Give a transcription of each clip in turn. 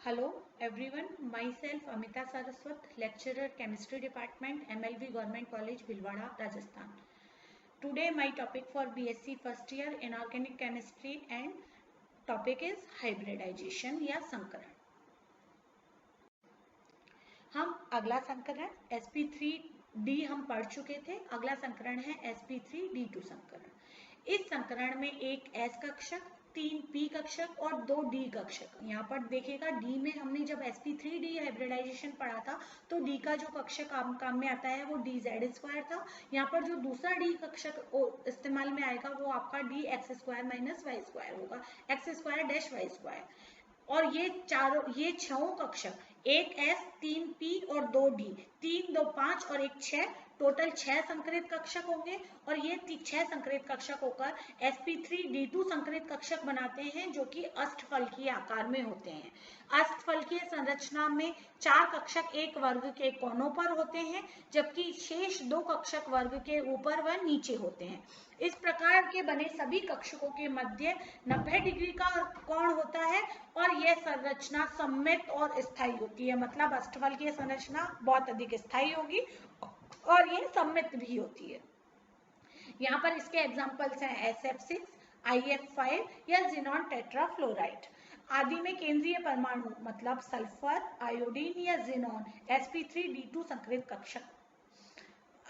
Hello everyone, myself Amita Saraswat, lecturer chemistry department MLV Government College Bhilwara, Rajasthan. Today my topic for BSc first year inorganic chemistry and topic is hybridization या संकरण। हम अगला संकरण sp3d हम पढ़ चुके थे। अगला संकरण है sp3d2 संकरण। इस संकरण में एक S कक्षक, 3 P कक्षक और 2 D कक्षक। यहाँ पर देखिएगा D में हमने जब sp3d हाइब्रिडाइजेशन पढ़ा था तो D का जो कक्षक काम में आता है वो dz² था। यहाँ पर जो दूसरा D कक्षक इस्तेमाल में आएगा वो आपका dx² - y² होगा, x² - y²। और ये छहों कक्षक एक S, 3 P और 2 D, 3, 2, 5 और एक 6, टोटल 6 संकरित कक्षक होंगे। और ये 6 संकरित कक्षक होकर sp3d2 संकरित कक्षक बनाते हैं जो कि अष्टफलकीय आकार में होते हैं। अष्टफलकीय संरचना में 4 कक्षक एक वर्ग के कोनों पर होते हैं जबकि शेष 2 कक्षक वर्ग के ऊपर व नीचे होते हैं। इस प्रकार के बने सभी कक्षकों के मध्य 90 डिग्री का कोण होता है और यह संरचना सममित और स्थायी होती है। मतलब अष्टफलकीय संरचना बहुत अधिक स्थायी होगी और यह सममित भी होती है। यहाँ पर इसके एग्जांपल्स हैं SF6, IF5 या ज़ीनॉन टेट्राफ्लोराइड। आदि में केंद्रीय परमाणु मतलब सल्फर, आयोडीन या ज़ीनॉन sp3d2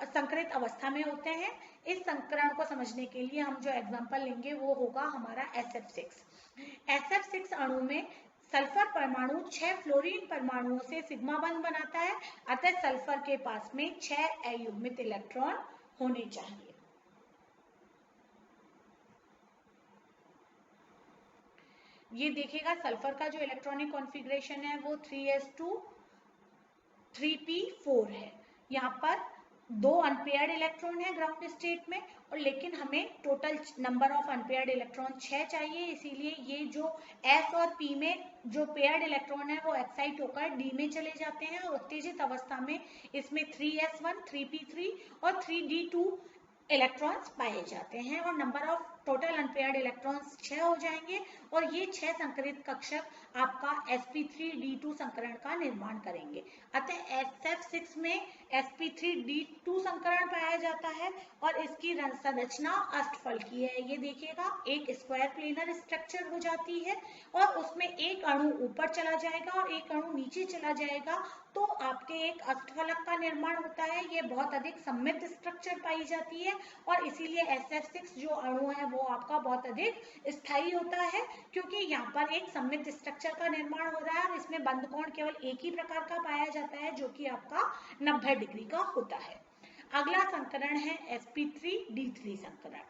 संकरित अवस्था में होते हैं। इस संकरण को समझने के लिए हम जो एग्जांपल लेंगे वो होगा हमारा SF6। SF6 अणु में सल्फर परमाणु 6 फ्लोरीन परमाणुओं से सिग्मा बंध बनाता है, अतः सल्फर के पास में 6 अयुग्मित इलेक्ट्रॉन होने चाहिए। ये देखिएगा सल्फर का जो इलेक्ट्रॉनिक कॉन्फ़िगरेशन है वो 3s2 3p4 है। यहाँ पर 2 अनपेयर्ड इलेक्ट्रॉन है ग्राउंड स्टेट में, और लेकिन हमें total number of unpaired electron 6 चाहिए, इसीलिए ये जो S और P में जो पेयर्ड इलेक्ट्रॉन है वो एक्साइट होकर D में चले जाते हैं और उत्तेजित अवस्था में इसमें 3s1 3p3 और 3d2 इलेक्ट्रॉन्स पाए जाते हैं और number of total unpaired electrons 6 हो जाएंगे और ये 6 संकरित कक्षक आपका sp3d2 संकरण का निर्माण करेंगे। अतः SF6 में sp3d2 संकरण पाया जाता है और इसकी संरचना अष्टफलकीय है। ये देखिएगा एक स्क्वायर प्लेनर स्ट्रक्चर हो जाती है और उसमें एक अणु ऊपर चला जाएगा और एक अणु नीचे चला जाएगा तो आपके एक अष्टफलक का निर्माण होता है। ये बहुत अधिक सममित स्ट्रक्चर पाई जाती है और इसीलिए SF6 जो अणु है वो आपका बहुत अधिक स्थायी होता है क्योंकि यहाँ पर एक सममित स्ट्रक्चर का निर्माण हो रहा है और इसमें बंध कोण केवल एक ही प्रकार का पाया जाता है जो कि आपका 90 डिग्री का होता है। अगला संकरण है sp3d3 संकरण।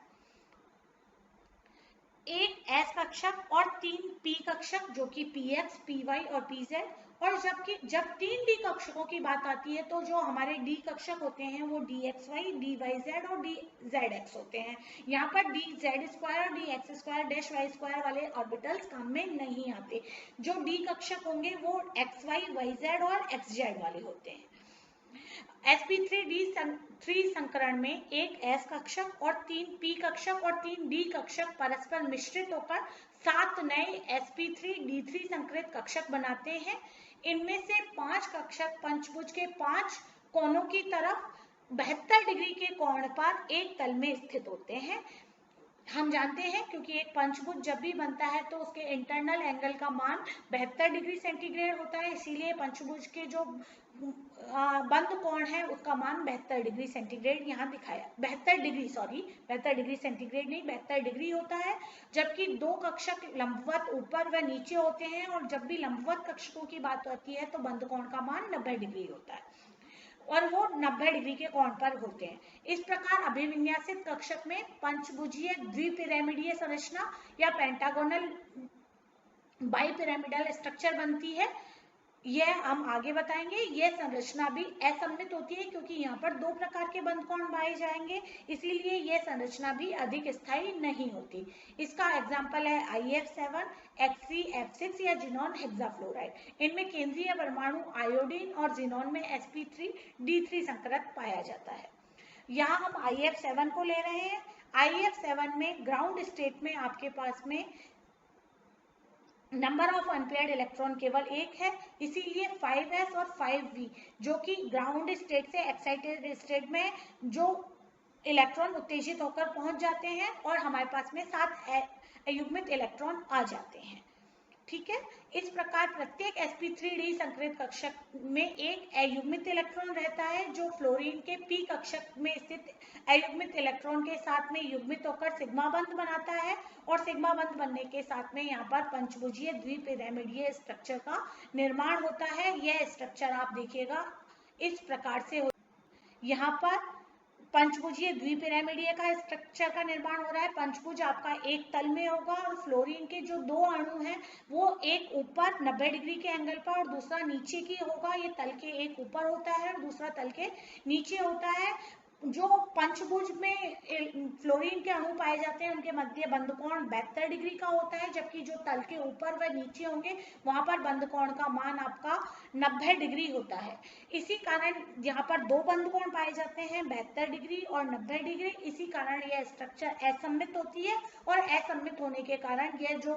एक S कक्षक और 3 P कक्षक जो कि PX, PY और PZ, और जब 3 D कक्षकों की बात आती है तो जो हमारे D कक्षक होते हैं वो DXY, DYZ और DZX होते हैं। यहाँ पर DZ² और DX²-Y² वाले ऑर्बिटल्स काम में नहीं आते। जो D कक्षक होंगे वो XY, YZ और XZ वाले होते हैं। sp3d3 संकरण में एक S कक्षक और 3 P कक्षक और 3 D कक्षक परस्पर मिश्रित होकर 7 नए sp3d3 संकरित कक्षक बनाते हैं। इनमें से 5 कक्षक पंचभुज के 5 कोनों की तरफ 72 डिग्री के कोण पर एक तल में स्थित होते हैं। हम जानते हैं क्योंकि एक पंचभुज जब भी बनता है तो उसके इंटरनल एंगल का मान 72 डिग्री सेंटीग्रेड होता है, इसीलिए पंचभुज के जो बंद कोण है उसका मान 72 डिग्री सेंटीग्रेड यहाँ दिखाया 72 डिग्री सेंटीग्रेड नहीं 72 डिग्री होता है। जबकि 2 कक्षक लंबवत ऊपर व नीचे होते हैं और जब भी लंबवत कक्षकों की बात होती है तो बंद कोण का मान 90 डिग्री होता है और वो 90 डिग्री के कोण पर होते हैं। इस प्रकार अभिविन्यासित कक्षक में पंचभुजीय द्विपिरामिडीय संरचना या पेंटागोनल बाइपिरामिडल स्ट्रक्चर बनती है। यह हम आगे बताएंगे। यह संरचना भी असममित होती है क्योंकि यहाँ पर 2 प्रकार के बंधकोण पाए जाएंगे, इसीलिए यह संरचना भी अधिक स्थायी नहीं होती। इसका एग्जाम्पल है IF7, XeF6 या ज़ीनॉन हेक्साफ्लोराइड। इनमें केंद्रीय परमाणु आयोडीन और ज़ीनॉन में sp3d3 संकरक पाया जाता है। यहाँ हम IF7 को ले रहे हैं। IF7 में ग्राउंड स्टेट में आपके पास में नंबर ऑफ अनपेयर्ड इलेक्ट्रॉन केवल एक है, इसीलिए 5s और 5v जो कि ग्राउंड स्टेट से एक्साइटेड स्टेट में जो इलेक्ट्रॉन उत्तेजित होकर पहुंच जाते हैं और हमारे पास में 7 अयुग्मित इलेक्ट्रॉन आ जाते हैं। ठीक है, इस प्रकार प्रत्येक sp3d संकरित कक्षक में एक अयुग्मित इलेक्ट्रॉन रहता है जो फ्लोरीन के p कक्षक में स्थित अयुग्मित इलेक्ट्रॉन के साथ में युग्मित होकर सिग्मा बंध बनाता है और सिग्मा बंध बनने के साथ में यहाँ पर पंचभुजीय द्विपिरामिडीय स्ट्रक्चर का निर्माण होता है। यह स्ट्रक्चर आप देखिएगा इस प्रकार से यहाँ पर पंचभुजीय द्विपिरामिडीय का स्ट्रक्चर का निर्माण हो रहा है। पंचभुज आपका एक तल में होगा और फ्लोरीन के जो दो अणु हैं वो एक ऊपर 90 डिग्री के एंगल पर और दूसरा नीचे की होगा। ये तल के एक ऊपर होता है और दूसरा तल के नीचे होता है। जो पंचभुज में फ्लोरीन के अणु पाए जाते हैं उनके मध्य बंध कोण 72 डिग्री का होता है, जबकि जो तल के ऊपर व नीचे होंगे वहां पर बंध कोण का मान आपका 90 डिग्री होता है। इसी कारण यहाँ पर दो बंध कोण पाए जाते हैं 72 डिग्री और 90 डिग्री। इसी कारण यह स्ट्रक्चर असममित होती है और असममित होने के कारण यह जो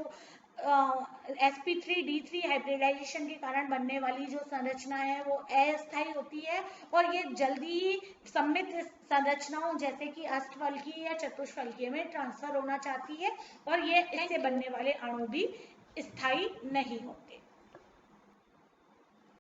sp3d3 हाइब्रिडाइजेशन के कारण बनने वाली जो संरचना है वो अस्थायी होती है और ये जल्दी ही सममित संरचनाओं जैसे कि अष्टफलकीय या चतुष्फलकीय में ट्रांसफर होना चाहती है और ये इससे बनने वाले अणु भी स्थायी नहीं होते।